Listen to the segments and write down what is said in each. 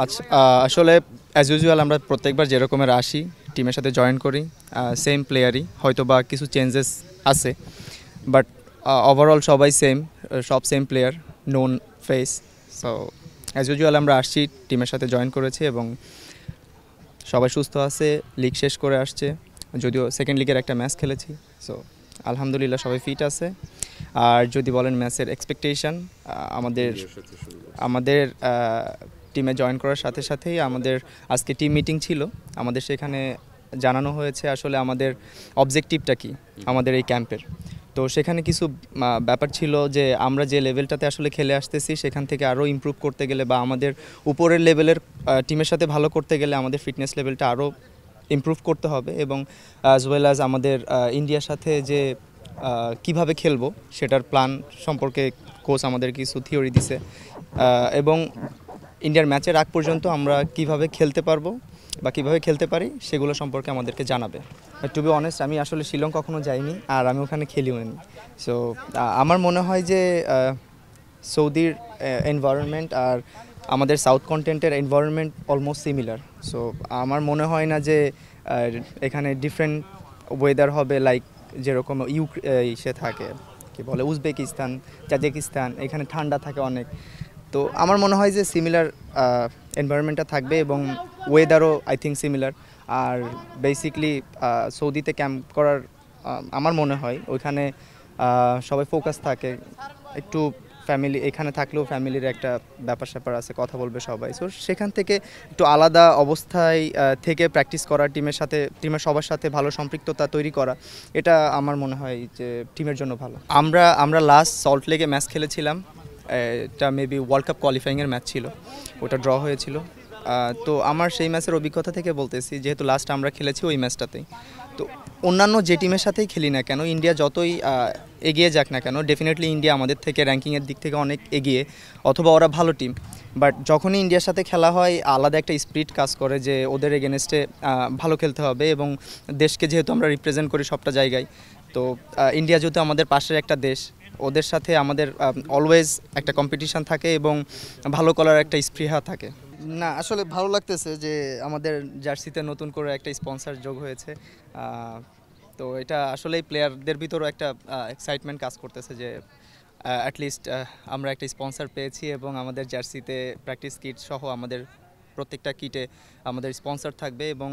আচ্ছা, আসলে as usual আমরা প্রত্যেকবার যেরকমের আসি টিমের সাথে জয়েন করি সেম প্লেয়ারই, হয়তো বা কিছু চেঞ্জেস আছে, বাট ওভারঅল সবাই সেম, সব same player, known face. So as usual আমরা আসছি, টিমের সাথে জয়েন করেছি এবং সবাই সুস্থ আছে, লিগ শেষ করে আসছে, যদিও সেকেন্ড লিগের একটা ম্যাচ খেলেছি। সো আলহামদুলিল্লাহ সবাই ফিট আছে। আর যদি বলেন ম্যাচের এক্সপেকটেশন, আমাদের আমাদের টিমে জয়েন করার সাথে সাথেই আমাদের আজকে টিম মিটিং ছিল। আমাদের সেখানে জানানো হয়েছে আসলে আমাদের অবজেক্টিভটা কি আমাদের এই ক্যাম্পের। তো সেখানে কিছু ব্যাপার ছিল যে আমরা যে লেভেলটাতে আসলে খেলে আসতেছি সেখান থেকে আরও ইমপ্রুভ করতে গেলে বা আমাদের উপরের লেভেলের টিমের সাথে ভালো করতে গেলে আমাদের ফিটনেস লেভেলটা আরও ইমপ্রুভ করতে হবে এবং অ্যাজ ওয়েল অ্যাজ আমাদের ইন্ডিয়ার সাথে যে কিভাবে খেলবো সেটার প্ল্যান সম্পর্কে কোচ আমাদের কিছু থিওরি দিছে এবং ইন্ডিয়ার ম্যাচের আগ পর্যন্ত আমরা কিভাবে খেলতে পারবো বা কীভাবে খেলতে পারি সেগুলো সম্পর্কে আমাদেরকে জানাবে। টু বি অনেস্ট, আমি আসলে শিলং কখনো যাইনি আর আমি ওখানে খেলিও নি। সো আমার মনে হয় যে সৌদির এনভায়রনমেন্ট আর আমাদের সাউথ কন্টিনেন্টের এনভায়রনমেন্ট অলমোস্ট সিমিলার। সো আমার মনে হয় না যে এখানে ডিফারেন্ট ওয়েদার হবে, লাইক যেরকম ইসে থাকে কি বলে উজবেকিস্তান, তাজিকিস্তান, এখানে ঠান্ডা থাকে অনেক। তো আমার মনে হয় যে সিমিলার এনভায়রনমেন্টটা থাকবে এবং ওয়েদারও আই থিঙ্ক সিমিলার। আর বেসিকলি সৌদিতে ক্যাম্প করার আমার মনে হয় ওইখানে সবাই ফোকাস থাকে একটু, ফ্যামিলি এখানে থাকলেও ফ্যামিলির একটা ব্যাপার স্যাপার আছে, কথা বলবে সবাই। সো সেখান থেকে একটু আলাদা অবস্থায় থেকে প্র্যাকটিস করা, টিমের সবার সাথে ভালো সম্পৃক্ততা তৈরি করা, এটা আমার মনে হয় যে টিমের জন্য ভালো। আমরা লাস্ট সল্ট লেকে ম্যাচ খেলেছিলাম, এটা মেবি ওয়ার্ল্ড কাপ কোয়ালিফাইংয়ের ম্যাচ ছিল, ওটা ড্র হয়েছিল। তো আমার সেই ম্যাচের অভিজ্ঞতা থেকে বলতেছি, যেহেতু লাস্ট আমরা খেলেছি ওই ম্যাচটাতেই। তো অন্যান্য যে টিমের সাথেই খেলি না কেন, ইন্ডিয়া যতই এগিয়ে যাক না কেন, ডেফিনেটলি ইন্ডিয়া আমাদের থেকে র্যাঙ্কিংয়ের দিক থেকে অনেক এগিয়ে, অথবা ওরা ভালো টিম। বাট যখনই ইন্ডিয়ার সাথে খেলা হয় আলাদা একটা স্পিরিট কাজ করে যে ওদের এগেনস্টে ভালো খেলতে হবে এবং দেশকে যেহেতু আমরা রিপ্রেজেন্ট করি সবটা জায়গায়, তো ইন্ডিয়া যেহেতু আমাদের পাশের একটা দেশ, ওদের সাথে আমাদের অলওয়েজ একটা কম্পিটিশান থাকে এবং ভালো করার একটা স্পৃহা থাকে। না, আসলে ভালো লাগতেছে যে আমাদের জার্সিতে নতুন করে একটা স্পন্সর যোগ হয়েছে। তো এটা আসলেই প্লেয়ারদের ভিতরেও একটা এক্সাইটমেন্ট কাজ করতেছে যে অ্যাটলিস্ট আমরা একটা স্পন্সর পেয়েছি এবং আমাদের জার্সিতে প্র্যাকটিস কিট সহ আমাদের প্রত্যেকটা কিটে আমাদের স্পন্সর থাকবে এবং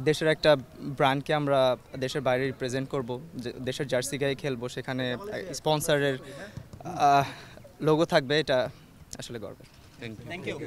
দেশের একটা ব্র্যান্ডকে আমরা দেশের বাইরে রিপ্রেজেন্ট করব, দেশের জার্সি গায়ে খেলবো, সেখানে স্পন্সরের লোগো থাকবে, এটা আসলে গর্বের। Thank you.